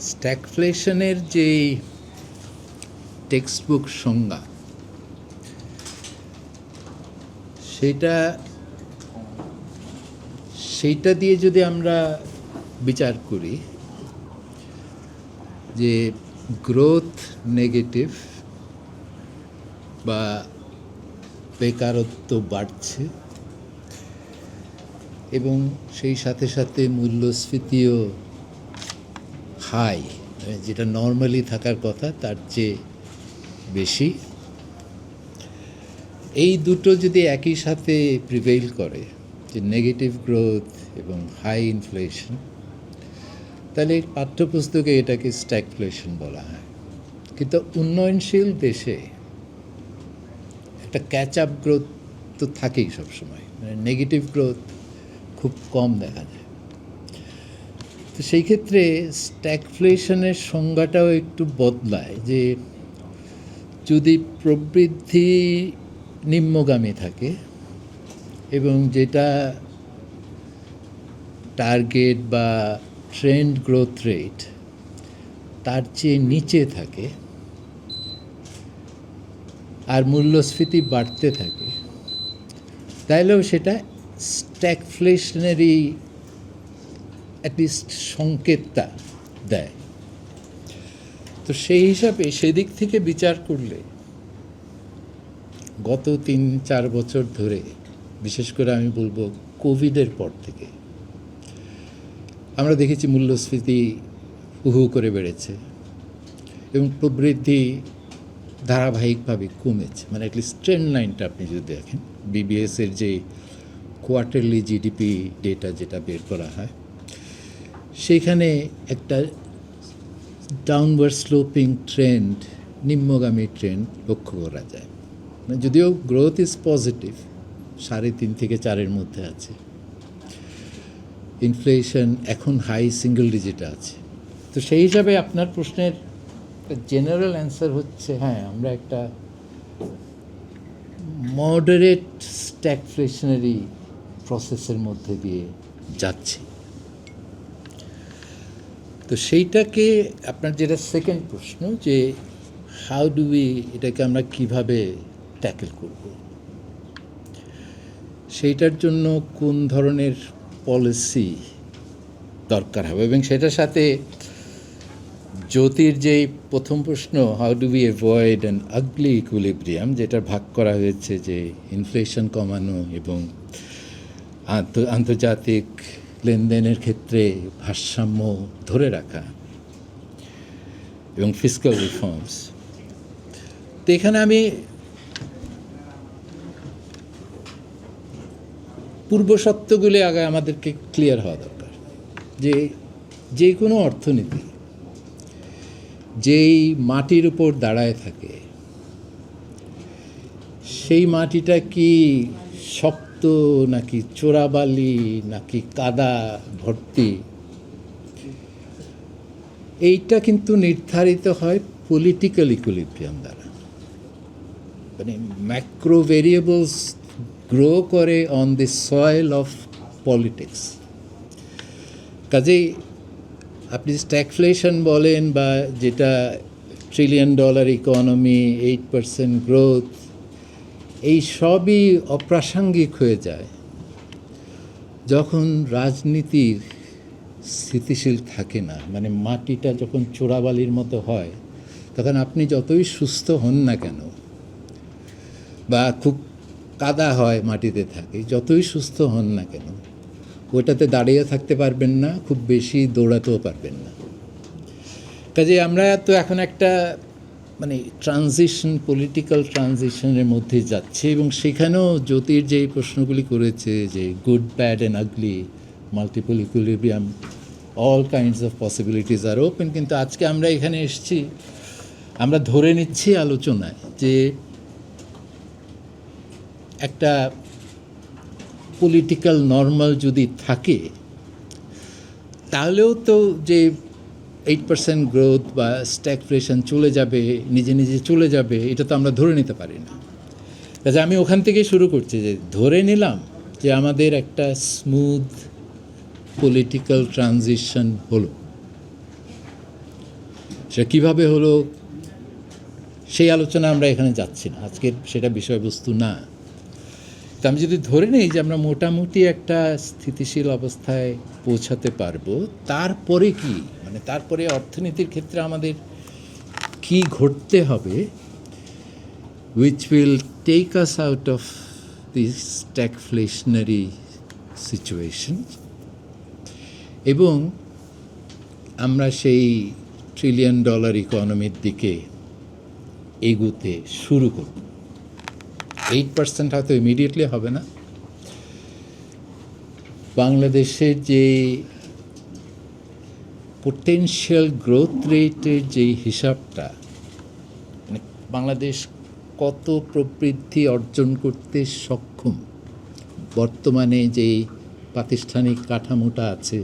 স্ট্যাগফ্লেশনের যে টেক্সটবুক সংজ্ঞা সেইটা দিয়ে যদি আমরা বিচার করি যে গ্রোথ নেগেটিভ বা বেকারত্ব বাড়ছে এবং সেই সাথে সাথে মূল্যস্ফীতিও হাই, যেটা নর্মালি থাকার কথা তার চেয়ে বেশি, এই দুটো যদি একই সাথে প্রিভেইল করে, যে নেগেটিভ গ্রোথ এবং হাই ইনফ্লেশন, তাহলে পাঠ্যপুস্তকে এটাকে স্ট্যাগফ্লেশন বলা হয়। কিন্তু উন্নয়নশীল দেশে একটা ক্যাচ আপ গ্রোথ তো থাকেই সবসময়, মানে নেগেটিভ গ্রোথ খুব কম দেখা যায়। তো সেই ক্ষেত্রে স্ট্যাগফ্লেশনের সংজ্ঞাটাও একটু বদলায়, যে যদি প্রবৃদ্ধি নিম্নগামী থাকে এবং যেটা টার্গেট বা ট্রেন্ড গ্রোথ রেট তার চেয়ে নিচে থাকে আর মূল্যস্ফীতি বাড়তে থাকে, তাহলেও সেটা স্ট্যাগফ্লেশনারি অ্যাটলিস্ট সংকেতটা দেয়। তো সেই হিসাবে সেদিক থেকে বিচার করলে গত 3-4 বছর ধরে, বিশেষ করে আমি বলবো কোভিডের পর থেকে, আমরা দেখেছি মূল্যস্ফীতি হু করে বেড়েছে এবং প্রবৃদ্ধি ধারাবাহিকভাবে কমেছে। মানে অ্যাটলিস্ট ট্রেন্ড লাইনটা আপনি যদি দেখেন, বিবিএসের যে কোয়ার্টারলি জিডিপি ডেটা যেটা বের করা হয়, সেইখানে একটা ডাউনওয়ার্ড স্লোপিং ট্রেন্ড, নিম্নগামী ট্রেন্ড লক্ষ্য করা যায়। মানে যদিও গ্রোথ ইজ পজিটিভ, 3.5 থেকে 4-এর মধ্যে আছে, ইনফ্লেশন এখন হাই সিঙ্গল ডিজিটে আছে। তো সেই হিসাবে আপনার প্রশ্নের জেনারেল অ্যান্সার হচ্ছে হ্যাঁ, আমরা একটা মডারেট স্ট্যাগফ্লেশনারি প্রসেসের মধ্যে দিয়ে যাচ্ছি। তো সেইটাকে আপনার যেটা সেকেন্ড প্রশ্ন, যে হাউ ডু উই, এটাকে আমরা কিভাবে ট্যাকেল করব, সেইটার জন্য কোন ধরনের পলিসি দরকার হবে, এবং সেটার সাথে জ্যোতির যেই প্রথম প্রশ্ন, how do we avoid an ugly equilibrium, যেটা ভাগ করা হয়েছে যে ইনফ্লেশন কমানো এবং আন্তর্জাতিক লেনদেনের ক্ষেত্রে ভারসাম্য ধরে রাখা এবং ফিসক্যাল রিফর্মস। তো এখানে আমি পূর্বশর্তগুলি আগে আমাদেরকে ক্লিয়ার হওয়া দরকার, যে কোনো অর্থনীতি যেই মাটির উপর দাঁড়ায় থাকে, সেই মাটিটা কি শক্ত নাকি চোরাবালি নাকি কাদা ভর্তি, এইটা কিন্তু নির্ধারিত হয় পলিটিক্যাল ইকুইলিব্রিয়াম দ্বারা। মানে ম্যাক্রো ভেরিয়েবলস গ্রো করে on the soil of politics. কাজেই আপনি স্ট্যাগফ্লেশন বলেন বা যেটা $1 ট্রিলিয়ন ইকোনমি, 8% গ্রোথ, এই সবই অপ্রাসঙ্গিক হয়ে যায় যখন রাজনীতির স্থিতিশীল থাকে না। মানে মাটিটা যখন চোরাবালির মতো হয়, তখন আপনি যতই সুস্থ হন না কেন, বা খুব কাদা হয় মাটিতে থাকে, যতই সুস্থ হন না কেন, ওটাতে দাঁড়িয়ে থাকতে পারবেন না, খুব বেশি দৌড়াতেও পারবেন না। কাজে আমরা তো এখন একটা মানে ট্রানজিশন, পলিটিক্যাল ট্রানজিশনের মধ্যে যাচ্ছে, এবং সেখানেও জ্যোতির যেই প্রশ্নগুলি করেছে যে good, bad and ugly, multiple equilibrium, all kinds of possibilities are open. কিন্তু আজকে আমরা এখানে এসেছি, আমরা ধরে নিচ্ছি আলোচনায় যে একটা পলিটিক্যাল নর্মাল যদি থাকে, তাহলেও তো যে 8% গ্রোথ বা স্ট্যাগফ্লেশন চলে যাবে, নিজে নিজে চলে যাবে, এটা তো আমরা ধরে নিতে পারি না। কাজে আমি ওখান থেকেই শুরু করছি, যে ধরে নিলাম যে আমাদের একটা স্মুথ পলিটিক্যাল ট্রানজিশন হলো, সেটা কীভাবে হলো সেই আলোচনা আমরা এখানে যাচ্ছি না, আজকের সেটা বিষয়বস্তু না। তো আমি যদি ধরে নেই যে আমরা মোটামুটি একটা স্থিতিশীল অবস্থায় পৌঁছাতে পারবো, তারপরে কি মানে তারপরে অর্থনীতির ক্ষেত্রে আমাদের কি ঘটতে হবে, which will take us out of this stagflationary situation, এবং আমরা সেই $1 ট্রিলিয়ন ইকোনমির দিকে এগুতে শুরু করব। 8% হয়তো ইমিডিয়েটলি হবে না। বাংলাদেশের যে পোটেনশিয়াল গ্রোথ রেটের যে হিসাবটা, মানে বাংলাদেশ কত প্রবৃদ্ধি অর্জন করতে সক্ষম বর্তমানে যেই প্রাতিষ্ঠানিক কাঠামোটা আছে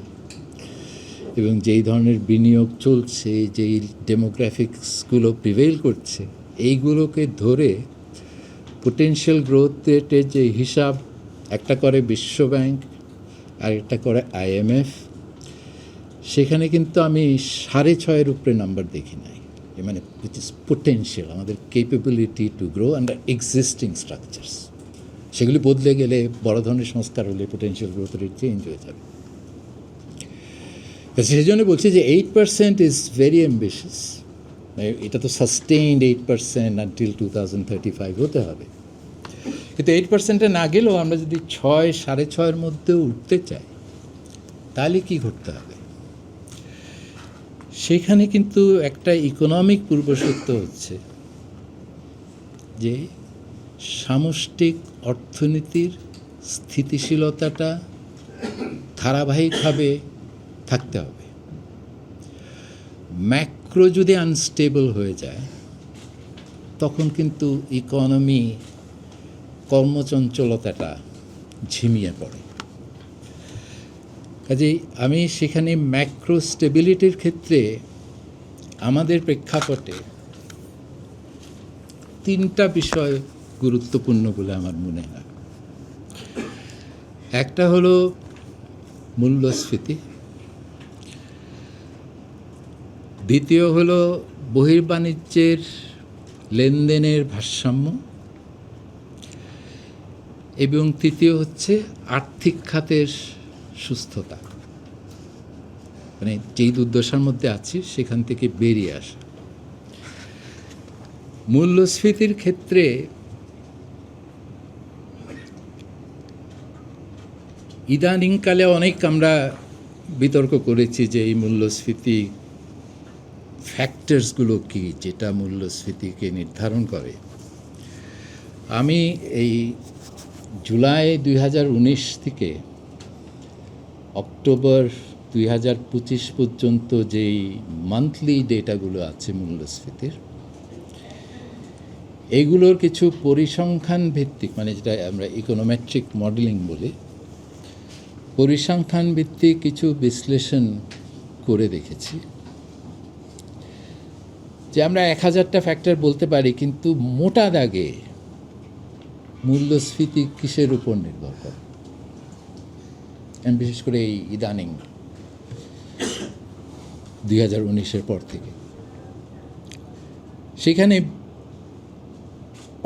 এবং যেই ধরনের বিনিয়োগ চলছে, যেই ডেমোগ্রাফিক্সগুলো প্রিভেইল করছে, এইগুলোকে ধরে পোটেনশিয়াল গ্রোথ রেটের যে হিসাব একটা করে বিশ্বব্যাংক আর একটা করে IMF, সেখানে কিন্তু আমি 6.5-এর উপরে নাম্বার দেখি নাই। মানে উইচ ইজ পোটেনশিয়াল, আমাদের capability to grow under existing structures. সেগুলি বদলে গেলে, বড় ধরনের সংস্কার হলে পোটেনশিয়াল গ্রোথ রেট চেঞ্জ হয়ে যাবে। সেই জন্য বলছি যে 8% ইজ ভেরি অ্যাম্বিশিয়াস। এটা তো সাস্টেইনড 8% আনটিল 2035 হতে হবে। কিন্তু 8%-এ না গেলেও আমরা যদি 6-6.5-এর মধ্যেও উঠতে চাই, তাহলে কি করতে হবে? সেখানে কিন্তু একটা ইকোনমিক পূর্বশর্ত হচ্ছে যে সামষ্টিক অর্থনীতির স্থিতিশীলতাটা ধারাবাহিকভাবে থাকতে হবে। ম্যাক্রো যদি আনস্টেবল হয়ে যায়, তখন কিন্তু ইকোনমি কর্মচঞ্চলতাটা ঝিমিয়ে পড়ে। কাজেই আমি সেখানে ম্যাক্রো স্টেবিলিটির ক্ষেত্রে আমাদের প্রেক্ষাপটে 3টা বিষয় গুরুত্বপূর্ণ বলে আমার মনে হয়। একটা হলো মূল্যস্ফীতি, দ্বিতীয় হলো বহির্বাণিজ্যের লেনদেনের ভারসাম্য, এবং তৃতীয় হচ্ছে আর্থিক খাতের সুস্থতা, মানে যেই দুর্দশার মধ্যে আছি সেখান থেকে বেরিয়ে আসা। মূল্যস্ফীতির ক্ষেত্রে ইদানিংকালে অনেক আমরা বিতর্ক করেছি যে এই মূল্যস্ফীতি ফ্যাক্টরসগুলো কী, যেটা মূল্যস্ফীতিকে নির্ধারণ করে। আমি এই জুলাই 2019 থেকে অক্টোবর 2025 পর্যন্ত যেই মান্থলি ডেটাগুলো আছে মূল্যস্ফীতির, এইগুলোর কিছু পরিসংখ্যান ভিত্তিক, মানে যেটা আমরা ইকোনোমেট্রিক মডেলিং বলি, পরিসংখ্যান ভিত্তিক কিছু বিশ্লেষণ করে দেখেছি যে আমরা 1000টা ফ্যাক্টর বলতে পারি, কিন্তু মোটা দাগে মূল্যস্ফীতি কিসের উপর নির্ভর করে, বিশেষ করে এই ইদানিং 2019-এর পর থেকে। সেখানে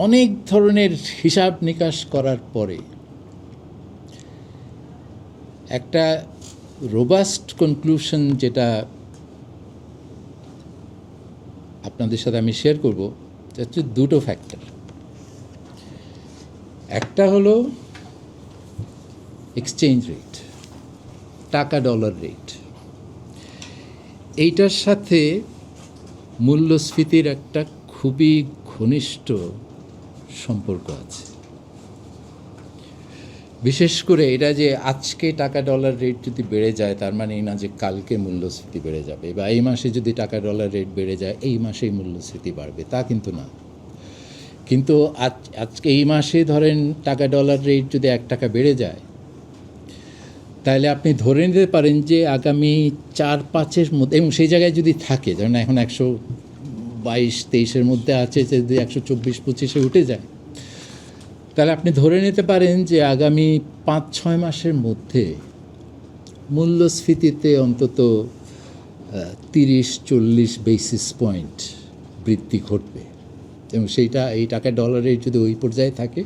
অনেক ধরনের হিসাব নিকাশ করার পরে একটা রোবাস্ট কনক্লুশন যেটা আপনাদের সাথে আমি শেয়ার করব, হচ্ছে 2টো ফ্যাক্টর। একটা হলো এক্সচেঞ্জ রেট, টাকা ডলার রেট, এইটার সাথে মূল্যস্ফীতির একটা খুবই ঘনিষ্ঠ সম্পর্ক আছে। বিশেষ করে এটা যে আজকে টাকা ডলার রেট যদি বেড়ে যায়, তার মানে এই না যে কালকে মূল্যস্ফীতি বেড়ে যাবে, বা এই মাসে যদি টাকা ডলার রেট বেড়ে যায় এই মাসেই মূল্যস্ফীতি বাড়বে, তা কিন্তু না। কিন্তু আজকে এই মাসে ধরেন টাকা ডলার রেট যদি 1 টাকা বেড়ে যায়, তাহলে আপনি ধরে নিতে পারেন যে আগামী 4-5-এর মধ্যে, এবং সেই জায়গায় যদি থাকে, যেমন এখন 122-23-এর মধ্যে আছে, যদি 124-25-এ উঠে যায়, তাহলে আপনি ধরে নিতে পারেন যে আগামী 5-6 মাসের মধ্যে মূল্যস্ফীতিতে অন্তত 30-40 বেসিস পয়েন্ট বৃদ্ধি ঘটবে এবং সেইটা এই টাকা ডলারের যদি ওই পর্যায়ে থাকে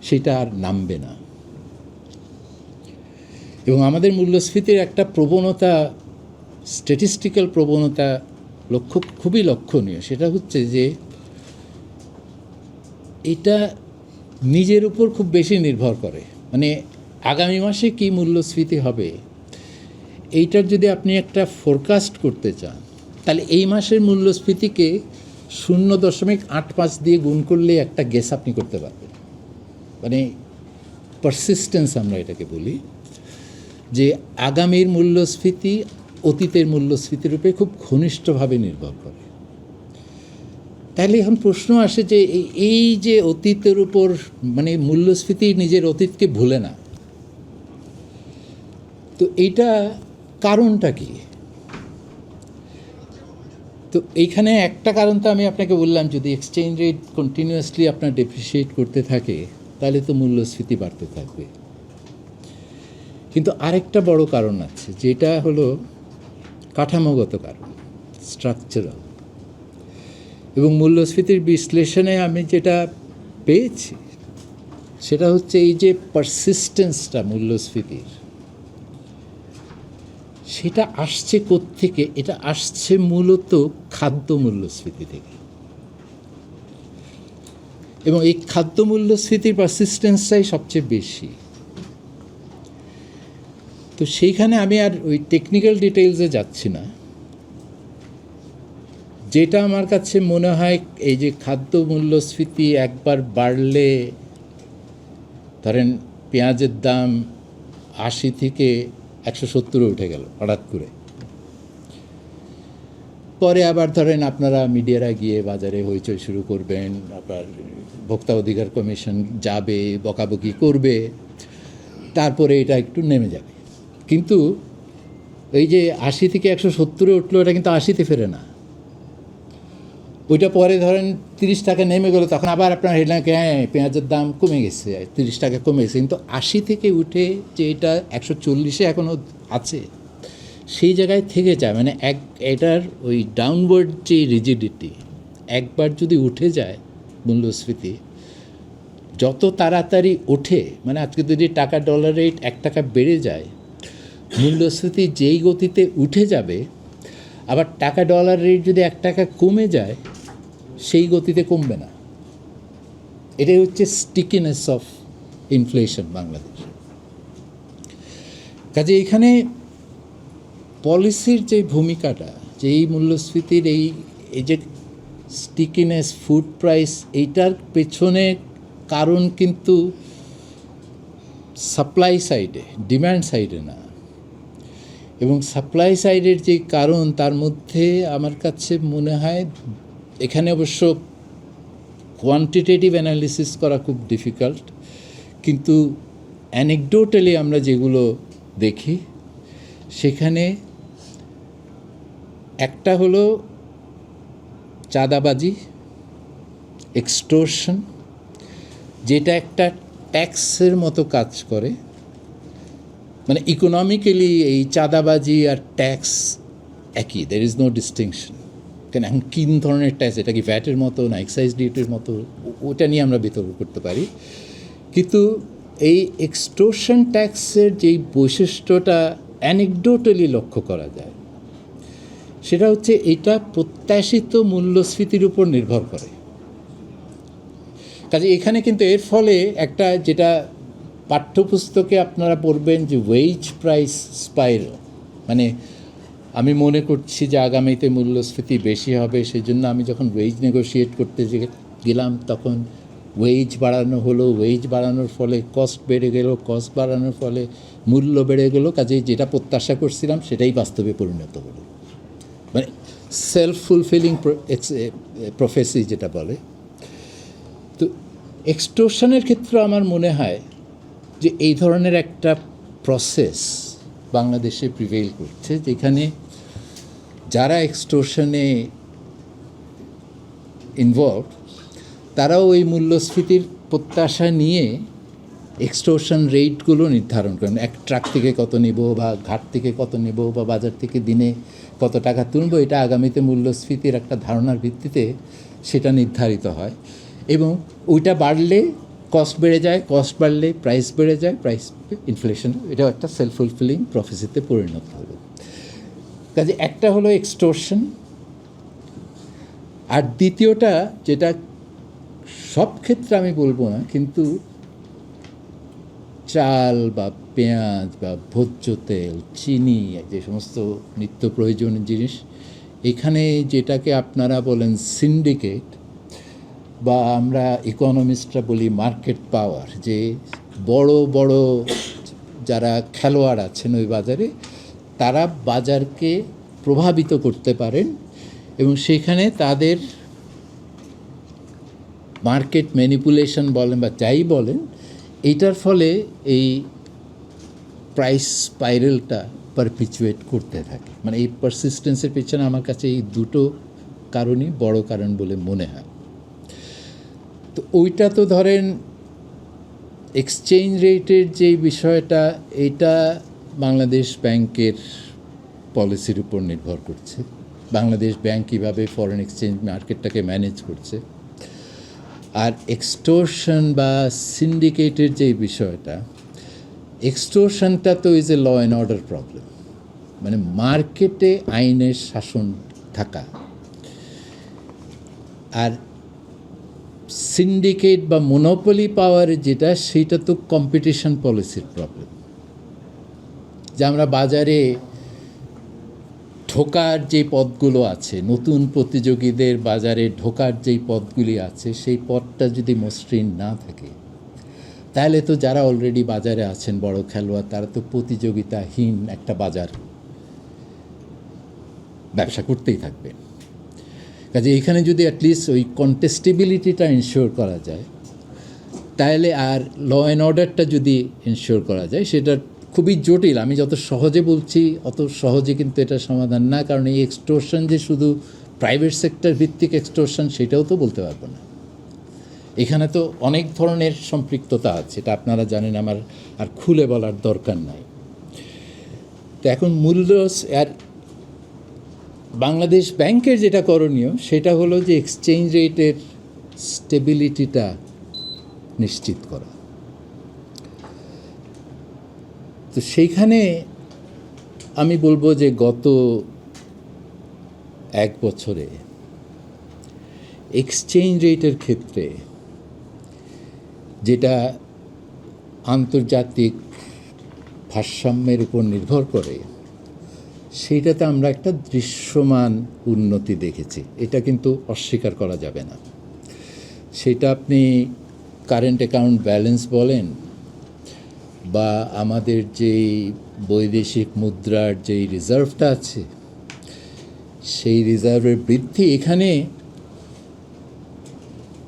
সেটা আর নামবে না। এবং আমাদের মূল্যস্ফীতির একটা প্রবণতা, স্ট্যাটিস্টিক্যাল প্রবণতা খুবই লক্ষণীয়। সেটা হচ্ছে যে এটা নিজের উপর খুব বেশি নির্ভর করে। মানে আগামী মাসে কী মূল্যস্ফীতি হবে এইটার যদি আপনি একটা ফোরকাস্ট করতে চান, তাহলে এই মাসের মূল্যস্ফীতিকে 0.85 দিয়ে গুণ করলে একটা গেস আপনি করতে পারবেন। মানে পারসিস্টেন্স আমরা এটাকে বলি, যে আগামীর মূল্যস্ফীতি অতীতের মূল্যস্ফীতির উপরে খুব ঘনিষ্ঠভাবে নির্ভর করে। তাহলে এখন প্রশ্ন আসে যে এই যে অতীতের উপর, মানে মূল্যস্ফীতি নিজের অতীতকে ভুলে না, তো এইটা কারণটা কি? তো এইখানে একটা কারণ তো আমি আপনাকে বললাম, যদি এক্সচেঞ্জ রেট কন্টিনিউয়াসলি আপনার ডেপ্রিসিয়েট করতে থাকে তাহলে তো মূল্যস্ফীতি বাড়তে থাকবে। কিন্তু আরেকটা বড় কারণ আছে, যেটা হলো কাঠামোগত কারণ, স্ট্রাকচারাল। এবং মূল্যস্ফীতির বিশ্লেষণে আমি যেটা পেয়েছি সেটা হচ্ছে এই যে পারসিস্টেন্সটা মূল্যস্ফীতির, সেটা আসছে কোত্থেকে? এটা আসছে মূলত খাদ্য মূল্যস্ফীতি থেকে। এবং এই খাদ্য মূল্যস্ফীতির পারসিস্টেন্সটাই সবচেয়ে বেশি। তো সেইখানে আমি আর ওই টেকনিক্যাল ডিটেইলসে যাচ্ছি না। যেটা আমার কাছে মনে হয়, এই যে খাদ্য মূল্যস্ফীতি একবার বাড়লে, ধরেন পেঁয়াজের দাম 80 থেকে 170 উঠে গেল হঠাৎ করে, পরে আবার ধরেন আপনারা মিডিয়ারা গিয়ে বাজারে হইচই শুরু করবেন, আবার ভোক্তা অধিকার কমিশন যাবে, বকাবকি করবে, তারপরে এটা একটু নেমে যাবে। কিন্তু এই যে 80 থেকে 170 উঠলো, এটা কিন্তু 80-তে ফেরে না। ওইটা পরে ধরেন 30 টাকা নেমে গেলো, তখন আবার আপনার হেডলাইন, হ্যাঁ পেঁয়াজের দাম কমে গেছে, 30 টাকা কমে গেছে। কিন্তু 80 থেকে উঠে যে এটা 140-এ এখনও আছে, সেই জায়গায় থেকে যায়। মানে এটার ওই ডাউনওয়ার্ড যে রিজিডিটি, একবার যদি উঠে যায় মূল্যস্ফীতি, যত তাড়াতাড়ি ওঠে, মানে আজকে যদি টাকা ডলার রেট 1 টাকা বেড়ে যায়, মূল্যস্ফীতি যেই গতিতে উঠে যাবে, আবার টাকা ডলার রেট যদি 1 টাকা কমে যায় সেই গতিতে কমবে না। এটাই হচ্ছে স্টিকিনেস অফ ইনফ্লেশন বাংলাদেশ। কাজে এখানে পলিসির যে ভূমিকাটা, যে এই মূল্যস্ফীতির এই যে স্টিকিনেস, ফুড প্রাইস, এইটার পেছনে কারণ কিন্তু সাপ্লাই সাইডে, ডিম্যান্ড সাইডে না। এবং সাপ্লাই সাইডের যে কারণ, তার মধ্যে আমার কাছে মনে হয়, এখানে অবশ্য কোয়ান্টিটেটিভ অ্যানালিসিস করা খুব ডিফিকাল্ট, কিন্তু অ্যানেকডোটালি আমরা যেগুলো দেখি সেখানে একটা হলো চাঁদাবাজি, এক্সটোরশন, যেটা একটা ট্যাক্সের মতো কাজ করে। মানে ইকোনমিক্যালি এই চাঁদাবাজি আর ট্যাক্স একই, দের ইজ নো ডিস্টিংশন। কেন এখন কী ধরনের ট্যাক্স, এটা কি ভ্যাটের মতো না এক্সাইজ ডিউটির মতো, ওটা নিয়ে আমরা বিতর্ক করতে পারি। কিন্তু এই এক্সটোরশন ট্যাক্সের যেই বৈশিষ্ট্যটা অ্যানেকডোটালি লক্ষ্য করা যায়, সেটা হচ্ছে এটা প্রত্যাশিত মূল্যস্ফীতির উপর নির্ভর করে। কাজে এখানে কিন্তু এর ফলে একটা, যেটা পাঠ্যপুস্তকে আপনারা পড়বেন, যে ওয়েজ প্রাইস স্পাইরাল, মানে আমি মনে করছি যে আগামীতে মূল্যস্ফীতি বেশি হবে, সেই জন্য আমি যখন ওয়েজ নেগোশিয়েট করতে গেলাম তখন ওয়েজ বাড়ানো হলো, ওয়েজ বাড়ানোর ফলে কস্ট বেড়ে গেল, কস্ট বাড়ানোর ফলে মূল্য বেড়ে গেল। কাজেই যেটা প্রত্যাশা করছিলাম সেটাই বাস্তবে পরিণত হলো। মানে সেলফ ফুলফিলিং প্রফেসি যেটা বলে। তো এক্সটোরশনের ক্ষেত্রে আমার মনে হয় যে এই ধরনের একটা প্রসেস বাংলাদেশে প্রিভেইল করছে, যেখানে যারা এক্সটোরশনে ইনভলভ, তারাও ওই মূল্যস্ফীতির প্রত্যাশা নিয়ে এক্সটোরশন রেটগুলো নির্ধারণ করেন, এক ট্রাক থেকে কত নেব বা ঘাট থেকে কত নেব বা বাজার থেকে দিনে কত টাকা তুলব, এটা আগামীতে মূল্যস্ফীতির একটা ধারণার ভিত্তিতে সেটা নির্ধারিত হয়। এবং ওইটা বাড়লে কস্ট বেড়ে যায়, কস্ট বাড়লে প্রাইস বেড়ে যায়, প্রাইস ইনফ্লেশন, এটাও একটা সেলফ ফুলফিলিং প্রফেসিতে পরিণত হলো। কাজে একটা হলো এক্সটোরশন, আর দ্বিতীয়টা যেটা সব ক্ষেত্রে আমি বলবো না, কিন্তু চাল বা পেঁয়াজ বা ভোজ্য তেল, চিনি, যে সমস্ত নিত্য প্রয়োজনীয় জিনিস, এখানে যেটাকে আপনারা বলেন সিন্ডিকেট বা আমরা ইকোনমিস্টরা বলি মার্কেট পাওয়ার, যে বড় বড় যারা খেলোয়াড় আছেন ওই বাজারে, তারা বাজারকে প্রভাবিত করতে পারেন এবং সেখানে তাদের মার্কেট ম্যানিপুলেশন বলেন বা যাই বলেন, এইটার ফলে এই প্রাইস স্পাইরালটা পারপিচুয়েট করতে থাকে। মানে এই পারসিস্টেন্সের পেছনে আমার কাছে এই দুটো কারণই বড় কারণ বলে মনে হয়। তো ওইটা তো ধরেন এক্সচেঞ্জ রেটের যে বিষয়টা, এটা বাংলাদেশ ব্যাংকের পলিসির উপর নির্ভর করছে। বাংলাদেশ ব্যাংক কীভাবে ফরেন এক্সচেঞ্জ মার্কেটটাকে ম্যানেজ করছে। আর এক্সটোরশন বা সিন্ডিকেটের যে বিষয়টা, এক্সটোরশনটা তো is a law and order problem, মানে মার্কেটে আইনের শাসন থাকা। আর সিন্ডিকেট বা মোনোপলি পাওয়ারের যেটা, সেটা তো কম্পিটিশন পলিসির প্রবলেম। যে আমরা বাজারে ঢোকার যে পথগুলো আছে, নতুন প্রতিযোগীদের বাজারে ঢোকার যেই পথগুলি আছে, সেই পথটা যদি মসৃণ না থাকে, তাহলে তো যারা অলরেডি বাজারে আছেন বড় খেলোয়াড়, তারা তো প্রতিযোগিতাহীন একটা বাজার ব্যবসা করতেই থাকবে। কাজে এখানে যদি অ্যাটলিস্ট ওই কন্টেস্টেবিলিটিটা ইনশিওর করা যায়, তাহলে আর ল অ্যান্ড অর্ডারটা যদি ইনশিওর করা যায়, সেটা খুবই জটিল। আমি যত সহজে বলছি অত সহজে কিন্তু এটা সমাধান না, কারণ এই এক্সটোরশন যে শুধু প্রাইভেট সেক্টর ভিত্তিক এক্সটোরশন, সেটাও তো বলতে পারবো না। এখানে তো অনেক ধরনের সম্পৃক্ততা আছে, এটা আপনারা জানেন, আমার আর খুলে বলার দরকার নাই। তো এখন মূল্য আর বাংলাদেশ ব্যাংকের যেটা করণীয়, সেটা হলো যে এক্সচেঞ্জ রেটের স্টেবিলিটিটা নিশ্চিত করা। তো সেইখানে আমি বলবো যে গত এক বছরে এক্সচেঞ্জ রেটের ক্ষেত্রে, যেটা আন্তর্জাতিক ভারসাম্যের উপর নির্ভর করে, সেইটাতে আমরা একটা দৃশ্যমান উন্নতি দেখেছি। এটা কিন্তু অস্বীকার করা যাবে না। সেটা আপনি কারেন্ট অ্যাকাউন্ট ব্যালেন্স বলেন বা আমাদের যেই বৈদেশিক মুদ্রার যেই রিজার্ভটা আছে, সেই রিজার্ভের বৃদ্ধি, এখানে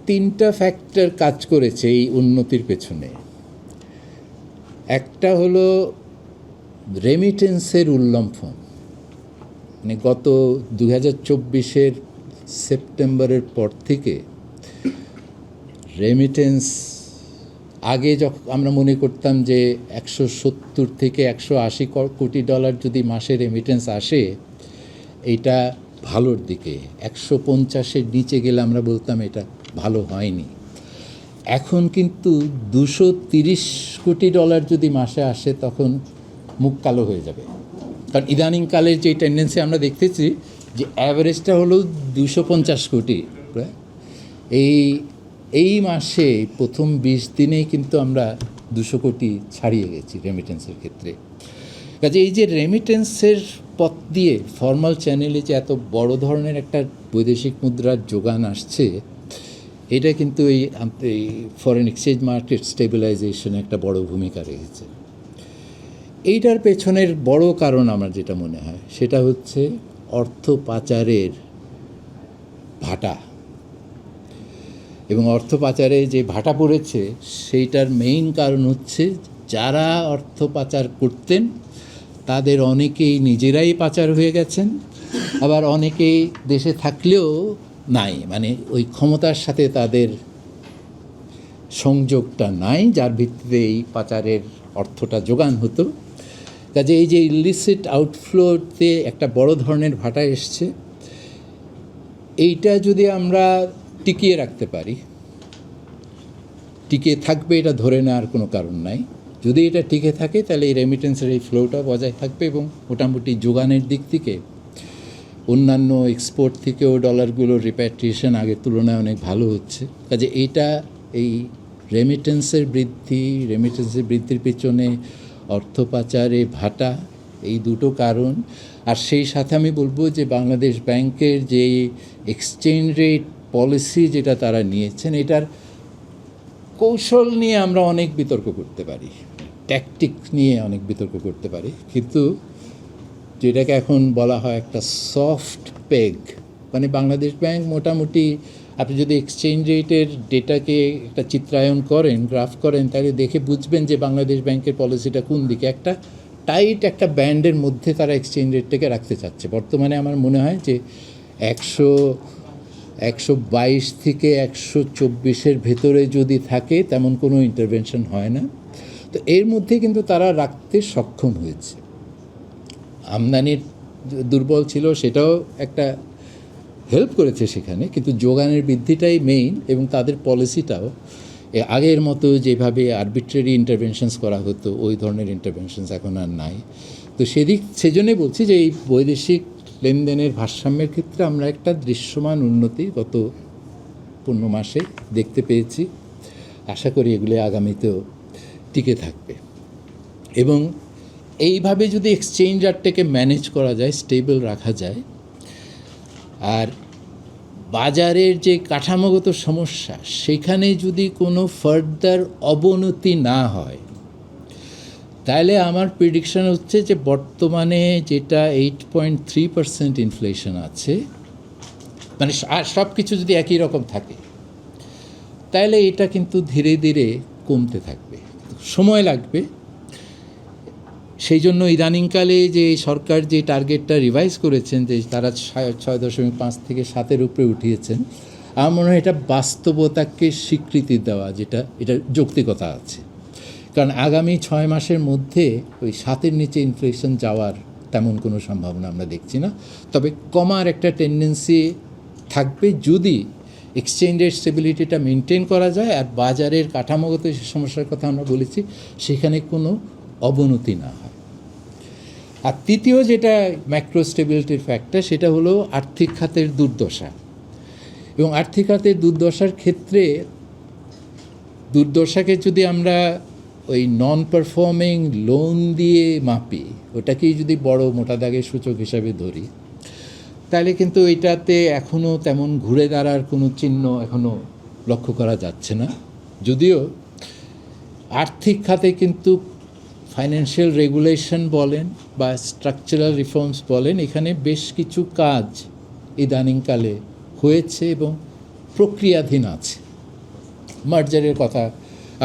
তিনটা ফ্যাক্টর কাজ করেছে এই উন্নতির পেছনে। একটা হলো রেমিটেন্সের উল্লম্ফন, মানে গত 2024-এর সেপ্টেম্বরের পর থেকে রেমিটেন্স, আগে যখন আমরা মনে করতাম যে 170 থেকে 180 কোটি ডলার যদি মাসে রেমিটেন্স আসে, এটা ভালোর দিকে। 150-এর নিচে গেলে আমরা বলতাম এটা ভালো হয়নি। এখন কিন্তু 230 কোটি ডলার যদি মাসে আসে, তখন মুখ কালো হয়ে যাবে। কারণ ইদানিংকালের যে টেন্ডেন্সি আমরা দেখতেছি, যে অ্যাভারেজটা হলো 250 কোটি। এই মাসে প্রথম 20 দিনেই কিন্তু আমরা 200 কোটি ছাড়িয়ে গেছি রেমিটেন্সের ক্ষেত্রে। কাজে এই যে রেমিটেন্সের পথ দিয়ে ফর্মাল চ্যানেলে যে এত বড় ধরনের একটা বৈদেশিক মুদ্রার যোগান আসছে, এটা কিন্তু এই ফরেন এক্সচেঞ্জ মার্কেট স্টেবিলাইজেশনে একটা বড় ভূমিকা রেখেছে। এইটার পেছনের বড় কারণ আমার যেটা মনে হয়, সেটা হচ্ছে অর্থ পাচারের ভাটা। এবং অর্থ পাচারে যে ভাটা পড়েছে, সেইটার মেইন কারণ হচ্ছে যারা অর্থ পাচার করতেন তাদের অনেকেই নিজেরাই পাচার হয়ে গেছেন, আবার অনেকেই দেশে থাকলেও নাই, মানে ওই ক্ষমতার সাথে তাদের সংযোগটা নাই, যার ভিত্তিতে এই পাচারের অর্থটা যোগান হতো। কাজে এই যে ইলিসিট আউটফ্লোতে একটা বড় ধরনের ভাটা এসছে, এইটা যদি আমরা টিকিয়ে রাখতে পারি, টিকে থাকবে এটা ধরে নেওয়ার কোনো কারণ নাই। যদি এটা টিকে থাকে তাহলে এই রেমিটেন্সের এই ফ্লোটা বজায় থাকবে এবং মোটামুটি যোগানের দিক থেকে অন্যান্য এক্সপোর্ট থেকেও ডলারগুলোর রিপ্যাট্রিয়েশন আগের তুলনায় অনেক ভালো হচ্ছে। কাজে এইটা এই রেমিটেন্সের বৃদ্ধির পেছনে অর্থ পাচারে ভাটা, এই দুটো কারণ। আর সেই সাথে আমি বলবো যে বাংলাদেশ ব্যাংকের যে এক্সচেঞ্জ রেট পলিসি যেটা তারা নিয়েছেন, এটার কৌশল নিয়ে আমরা অনেক বিতর্ক করতে পারি, ট্যাকটিক নিয়ে অনেক বিতর্ক করতে পারি, কিন্তু যেটাকে এখন বলা হয় একটা সফট পেগ, মানে বাংলাদেশ ব্যাংক মোটামুটি আপনি যদি এক্সচেঞ্জ রেটের ডেটাকে একটা চিত্রায়ন করেন, গ্রাফ করেন, তাহলে দেখে বুঝবেন যে বাংলাদেশ ব্যাংকের পলিসিটা কোন দিকে। একটা টাইট একটা ব্যান্ডের মধ্যে তারা এক্সচেঞ্জ রেটটাকে রাখতে চাচ্ছে। বর্তমানে আমার মনে হয় যে 122 থেকে 124 ভেতরে যদি থাকে তেমন কোনো ইন্টারভেনশন হয় না। তো এর মধ্যে কিন্তু তারা রাখতে সক্ষম হয়েছে। আমদানির দুর্বল ছিল, সেটাও একটা হেল্প করেছে সেখানে, কিন্তু যোগানের বৃদ্ধিটাই মেইন। এবং তাদের পলিসিটাও আগের মতো যেভাবে আরবিট্রারি ইন্টারভেনশনস করা হতো, ওই ধরনের ইন্টারভেনশনস এখন আর নাই। তো সেজন্যই বলছি যে এই বৈদেশিক লেনদেনের ভারসাম্যের ক্ষেত্রে আমরা একটা দৃশ্যমান উন্নতি গত 15 মাসে দেখতে পেয়েছি। আশা করি এগুলো আগামীতেও টিকে থাকবে। এবং এইভাবে যদি এক্সচেঞ্জ রেটটাকে ম্যানেজ করা যায়, স্টেবল রাখা যায়, আর বাজারের যে কাঠামোগত সমস্যা সেখানে যদি কোনো ফার্দার অবনতি না হয়, তাহলে আমার প্রেডিকশন হচ্ছে যে বর্তমানে যেটা 8.3% ইনফ্লেশন আছে, মানে সব কিছু যদি একই রকম থাকে, তাহলে এটা কিন্তু ধীরে ধীরে কমতে থাকবে, সময় লাগবে। সেই জন্য ইদানিংকালে যে সরকার যে টার্গেটটা রিভাইজ করেছেন, যে তারা 6.5 থেকে 7-এর উপরে উঠিয়েছেন, আমার মনে হয় এটা বাস্তবতাকে স্বীকৃতি দেওয়া, এটা যৌক্তিকতা আছে। কারণ আগামী 6 মাসের মধ্যে ওই 7-এর নিচে ইনফ্লেশন যাওয়ার তেমন কোনো সম্ভাবনা আমরা দেখছি না। তবে কমার একটা টেন্ডেন্সি থাকবে যদি এক্সচেঞ্জ রেট স্টেবিলিটিটা মেনটেন করা যায়, আর বাজারের কাঠামোগত যে সমস্যার কথা আমরা বলেছি সেখানে কোনো অবনতি না হয়। আর তৃতীয় যেটা ম্যাক্রো স্টেবিলিটির ফ্যাক্টর, সেটা হলো আর্থিক খাতের দুর্দশা। এবং আর্থিক খাতের দুর্দশার ক্ষেত্রে দুর্দশাকে যদি আমরা ওই নন পারফর্মিং লোন দিয়ে মাপি, ওটাকেই যদি বড় মোটা দাগের সূচক হিসাবে ধরি, তাহলে কিন্তু এটাতে এখনও তেমন ঘুরে দাঁড়ার কোনো চিহ্ন এখনও লক্ষ্য করা যাচ্ছে না। যদিও আর্থিক খাতে কিন্তু ফাইন্যান্সিয়াল রেগুলেশন বলেন বা স্ট্রাকচারাল রিফর্মস বলেন, এখানে বেশ কিছু কাজ ইদানিংকালে হয়েছে এবং প্রক্রিয়াধীন আছে। মার্জারের কথা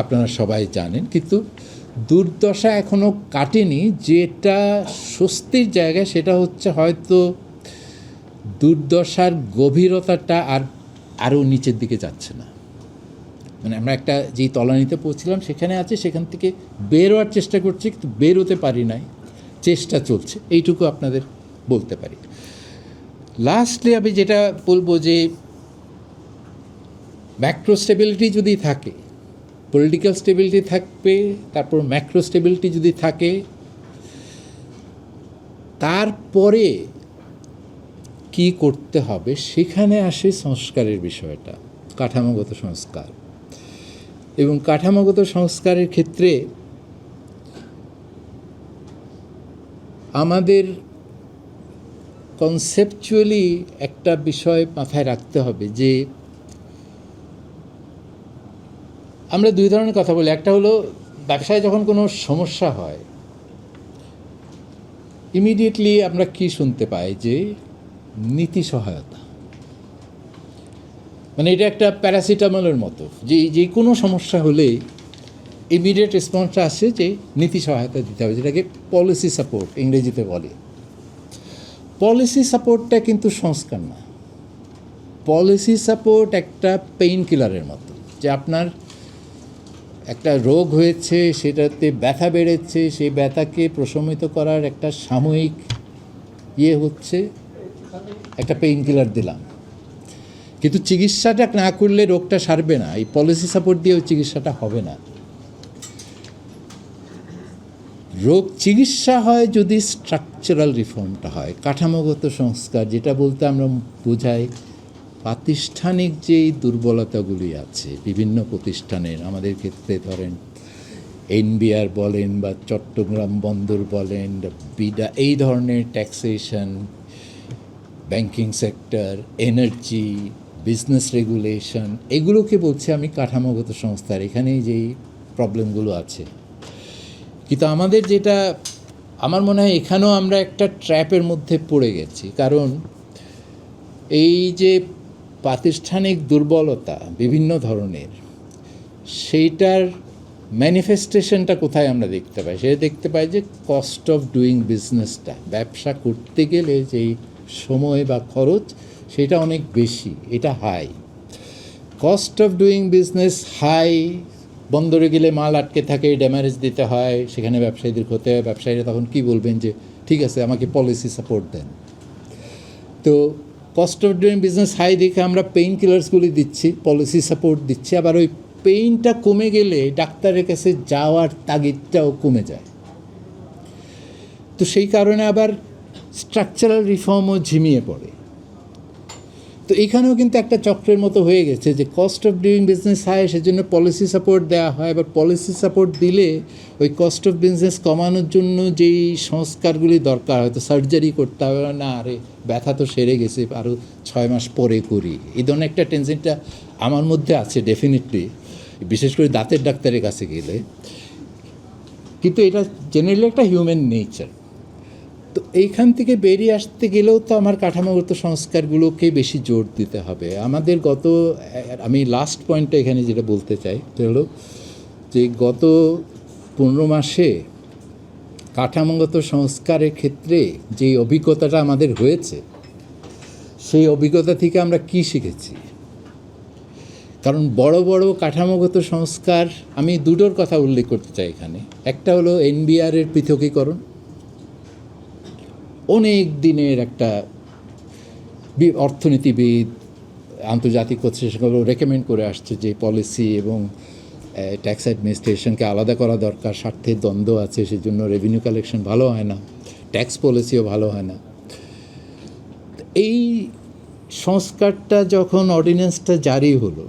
আপনারা সবাই জানেন, কিন্তু দুর্দশা এখনও কাটেনি। যেটা স্বস্তির জায়গা সেটা হচ্ছে হয়তো দুর্দশার গভীরতাটা আরও নিচের দিকে যাচ্ছে না। মানে আমরা একটা যেই তলানিতে পৌঁছলাম সেখানে আছে, সেখান থেকে বের হওয়ার চেষ্টা করছি, কিন্তু বের হতে পারি নাই, চেষ্টা চলছে, এইটুকু আপনাদের বলতে পারি। লাস্টলি আমি যেটা বলবো যে ম্যাক্রো স্টেবিলিটি যদি থাকে, পলিটিক্যাল স্টেবিলিটি থাকবে, তারপর ম্যাক্রো স্টেবিলিটি যদি থাকে, তারপরে কি করতে হবে সেখানে আসে সংস্কারের বিষয়টা, কাঠামোগত সংস্কার। এবং কাঠামোগত সংস্কারের ক্ষেত্রে আমাদের কনসেপচুয়ালি একটা বিষয় মাথায় রাখতে হবে যে আমরা দুই ধরনের কথা বলি। একটা হলো ব্যবসায় যখন কোনো সমস্যা হয়, ইমিডিয়েটলি আমরা কি শুনতে পাই যে নীতি সহায়তা, মানে এটা একটা প্যারাসিটামলের মতো, যে কোনো সমস্যা হলে ইমিডিয়েট রেসপন্সটা আসে যে নীতি সহায়তা দিতে হবে, যেটাকে পলিসি সাপোর্ট ইংরেজিতে বলে। পলিসি সাপোর্টটা কিন্তু সংস্কার না। পলিসি সাপোর্ট একটা পেইন কিলারের মতো, যে আপনার একটা রোগ হয়েছে, সেটাতে ব্যথা বেড়েছে, সেই ব্যথাকে প্রশমিত করার একটা সাময়িক হচ্ছে একটা পেইন কিলার দিলাম, কিন্তু চিকিৎসাটা না করলে রোগটা সারবে না। এই পলিসি সাপোর্ট দিয়ে ওই চিকিৎসাটা হবে না। রোগ চিকিৎসা হয় যদি স্ট্রাকচারাল রিফর্মটা হয়, কাঠামোগত সংস্কার, যেটা বলতে আমরা বোঝাই প্রাতিষ্ঠানিক যেই দুর্বলতাগুলি আছে বিভিন্ন প্রতিষ্ঠানের, আমাদের ক্ষেত্রে ধরেন এনবিআর বলেন বা চট্টগ্রাম বন্দর বলেন, বিডা, এই ধরনের taxation, banking sector, energy, business regulation, এগুলোকে বলছি আমি কাঠামোগত সংস্কার। এখানেই যেই প্রবলেমগুলো আছে, কিন্তু আমাদের যেটা আমার মনে হয় এখানেও আমরা একটা ট্র্যাপের মধ্যে পড়ে গেছি। কারণ এই যে প্রাতিষ্ঠানিক দুর্বলতা বিভিন্ন ধরনের, সেইটার ম্যানিফেস্টেশনটা কোথায় আমরা দেখতে পাই? সেটা দেখতে পাই যে কস্ট অফ ডুইং বিজনেসটা, ব্যবসা করতে গেলে যেই সময় বা খরচ, সেটা অনেক বেশি, এটা high. Cost of doing business high, বন্দরে গেলে মাল আটকে থাকে, ড্যামারেজ দিতে হয়, সেখানে ব্যবসায়ীদের ক্ষতি হয়। ব্যবসায়ীরা তখন কি বলবেন যে ঠিক আছে আমাকে পলিসি সাপোর্ট দেন। তো cost of doing business high দেখে আমরা পেইন কিলার্সগুলি দিচ্ছি, পলিসি সাপোর্ট দিচ্ছি, আবার ওই পেইনটা কমে গেলে ডাক্তারের কাছে যাওয়ার তাগিদটাও কমে যায়। তো সেই কারণে আবার স্ট্রাকচারাল রিফর্মও ঝিমিয়ে পড়ে। তো এখানেও কিন্তু একটা চক্রের মতো হয়ে গেছে যে cost of doing business high, সেজন্য পলিসি সাপোর্ট দেওয়া হয়। এবার পলিসি সাপোর্ট দিলে ওই কস্ট অফ বিজনেস কমানোর জন্য যেই সংস্কারগুলি দরকার, হয়তো সার্জারি করতে হবে না, আরে ব্যথা তো সেরে গেছে, আরও 6 মাস পরে করি, এই ধরনের একটা টেনশনটা আমার মধ্যে আছে ডেফিনেটলি, বিশেষ করে দাঁতের ডাক্তারের কাছে গেলে। কিন্তু এটা জেনারেলি একটা হিউম্যান নেচার। তো এইখান থেকে বেরিয়ে আসতে গেলেও তো আমার কাঠামোগত সংস্কারগুলোকে বেশি জোর দিতে হবে। আমাদের আমি লাস্ট পয়েন্টটা এখানে যেটা বলতে চাই সেটা হলো যে গত 15 মাসে কাঠামোগত সংস্কারের ক্ষেত্রে যে অভিজ্ঞতাটা আমাদের হয়েছে, সেই অভিজ্ঞতা থেকে আমরা কি শিখেছি? কারণ বড় বড় কাঠামোগত সংস্কার, আমি দুটোর কথা উল্লেখ করতে চাই এখানে। একটা হলো এনবিআরের পৃথকীকরণ, অনেক দিনের একটা অর্থনীতিবিদ, আন্তর্জাতিক প্রতিষ্ঠানগুলো রেকমেন্ড করে আসছে যে পলিসি এবং ট্যাক্স অ্যাডমিনিস্ট্রেশনকে আলাদা করা দরকার, স্বার্থের দ্বন্দ্ব আছে, সেজন্য রেভিনিউ কালেকশন ভালো হয় না, ট্যাক্স পলিসিও ভালো হয় না। এই সংস্কারটা যখন অর্ডিন্যান্সটা জারি হলো,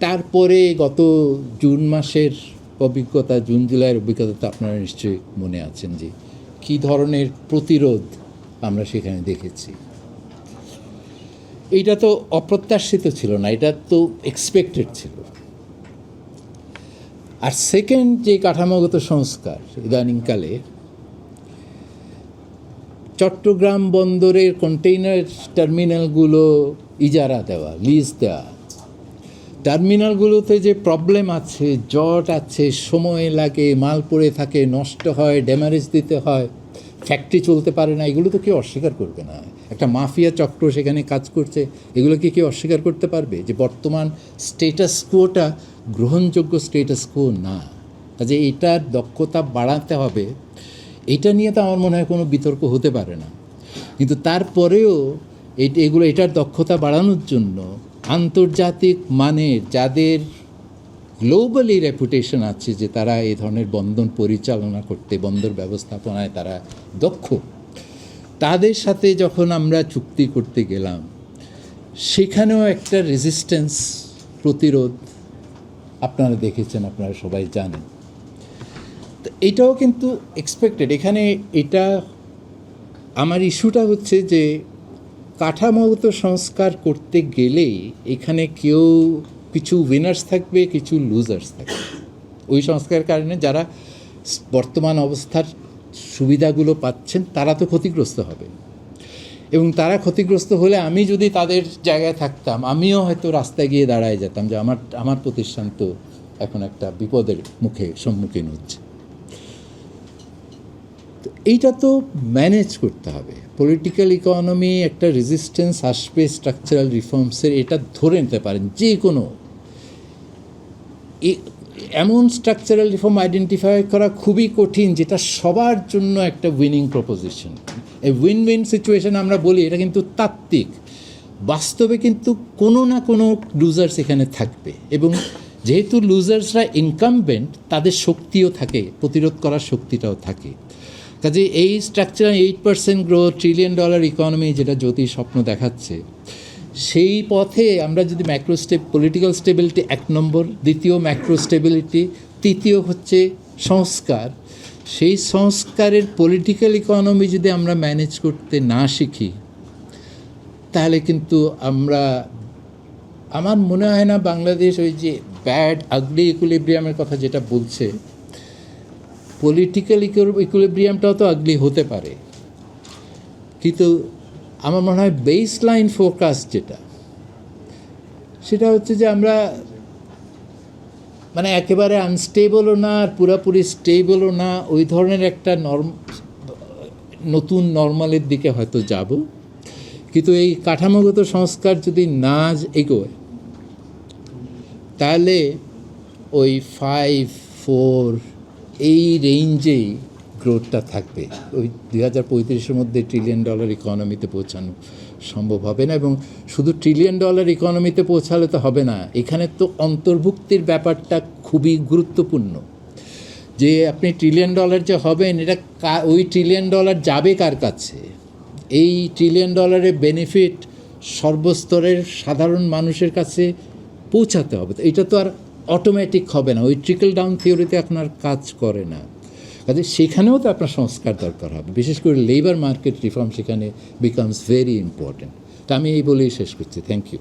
তারপরে গত জুন মাসের অভিজ্ঞতা, জুন জুলাইয়ের অভিজ্ঞতা তো আপনারা নিশ্চয়ই মনে আছেন যে কী ধরনের প্রতিরোধ আমরা সেখানে দেখেছি। এইটা তো অপ্রত্যাশিত ছিল না, এটা তো এক্সপেক্টেড ছিল। আর সেকেন্ড যে কাঠামোগত সংস্কার ইদানিংকালে, চট্টগ্রাম বন্দরের কন্টেইনার টার্মিনালগুলো ইজারা দেওয়া, লিজ দেওয়া, টার্মিনালগুলোতে যে প্রবলেম আছে, জট আছে, সময় লাগে, মাল পড়ে থাকে, নষ্ট হয়, ড্যামারেজ দিতে হয়, ফ্যাক্টরি চলতে পারে না, এগুলো তো কেউ অস্বীকার করবে না। একটা মাফিয়া চক্র সেখানে কাজ করছে, এগুলোকে কেউ অস্বীকার করতে পারবে যে বর্তমান স্টেটাস কোটা গ্রহণযোগ্য স্টেটাস কো না? কাজে এটার দক্ষতা বাড়াতে হবে, এটা নিয়ে তো আমার মনে হয় কোনো বিতর্ক হতে পারে না। কিন্তু তারপরেও এটার দক্ষতা বাড়ানোর জন্য আন্তর্জাতিক মানের, যাদের গ্লোবালি রেপুটেশন আছে যে তারা এই ধরনের বন্দর পরিচালনা করতে, বন্দর ব্যবস্থাপনায় তারা দক্ষ, তাদের সাথে যখন আমরা চুক্তি করতে গেলাম, সেখানেও একটা রেজিস্ট্যান্স, প্রতিরোধ আপনারা দেখেছেন, আপনারা সবাই জানেন। তো এটাও কিন্তু এক্সপেক্টেড। এখানে এটা আমার ইস্যুটা হচ্ছে যে কাঠামোগত সংস্কার করতে গেলেই এখানে কেউ কিছু উইনার্স থাকবে, কিছু লুজার্স থাকবে। ওই সংস্কারের কারণে যারা বর্তমান অবস্থার সুবিধাগুলো পাচ্ছেন তারা তো ক্ষতিগ্রস্ত হবে, এবং তারা ক্ষতিগ্রস্ত হলে আমি যদি তাদের জায়গায় থাকতাম, আমিও হয়তো রাস্তায় গিয়ে দাঁড়ায় যেতাম যে আমার প্রতিষ্ঠান তো এখন একটা বিপদের সম্মুখীন হচ্ছে। তো এইটা তো ম্যানেজ করতে হবে। পলিটিক্যাল ইকোনমি, একটা রেজিস্ট্যান্স আসবে স্ট্রাকচারাল রিফর্মসের, এটা ধরে নিতে পারেন যে কোনো এমন স্ট্রাকচারাল রিফর্ম আইডেন্টিফাই করা খুবই কঠিন যেটা সবার জন্য একটা উইনিং প্রপোজিশন। এই উইন উইন সিচুয়েশন আমরা বলি, এটা কিন্তু তাত্ত্বিক। বাস্তবে কিন্তু কোনো না কোনো লুজার্স এখানে থাকবে, এবং যেহেতু লুজার্সরা ইনকামবেন্ট, তাদের শক্তিও থাকে, প্রতিরোধ করার শক্তিটাও থাকে। কাজে এই স্ট্রাকচারাল 8% গ্রোথ, $1 ট্রিলিয়ন ইকোনমি যেটা জ্যোতি স্বপ্ন দেখাচ্ছে, সেই পথে আমরা যদি পলিটিক্যাল স্টেবিলিটি 1 নম্বর, দ্বিতীয় ম্যাক্রো স্টেবিলিটি, তৃতীয় হচ্ছে সংস্কার, সেই সংস্কারের পলিটিক্যাল ইকোনমি যদি আমরা ম্যানেজ করতে না শিখি, তাহলে কিন্তু আমার মনে হয় না বাংলাদেশ ওই যে ব্যাড আগলি ইকুইলিব্রিয়ামের কথা যেটা বলছে, পলিটিক্যাল ইকুইলিব্রিয়ামটাও তো আগলি হতে পারে, কিন্তু আমার মনে হয় বেস লাইন ফোকাস যেটা, সেটা হচ্ছে যে আমরা মানে একেবারে আনস্টেবলও না আর পুরাপুরি স্টেবলও না, ওই ধরনের একটা নতুন নর্মালের দিকে হয়তো যাব। কিন্তু এই কাঠামোগত সংস্কার যদি না এগোয়, তাহলে ওই 5-4 এই রেঞ্জেই গ্রোথটা থাকবে। ওই 2035-এর মধ্যে $1 ট্রিলিয়ন ইকোনমিতে পৌঁছানো সম্ভব হবে না। এবং শুধু $1 ট্রিলিয়ন ইকোনমিতে পৌঁছালে তো হবে না, এখানে তো অন্তর্ভুক্তির ব্যাপারটা খুবই গুরুত্বপূর্ণ। যে আপনি $1 ট্রিলিয়ন যে হবেন, এটা ওই $1 ট্রিলিয়ন যাবে কার কাছে? এই $1 ট্রিলিয়ন বেনিফিট সর্বস্তরের সাধারণ মানুষের কাছে পৌঁছাতে হবে। এটা তো আর অটোমেটিক হবে না, ওই ট্রিকল ডাউন থিওরিতে আপনার কাজ করে না। কাজে সেখানেও তো আপনার সংস্কার দরকার হবে, বিশেষ করে লেবার মার্কেট রিফর্ম সেখানে বিকামস ভেরি ইম্পর্ট্যান্ট। তা আমি এই বলেই শেষ করছি। Thank you.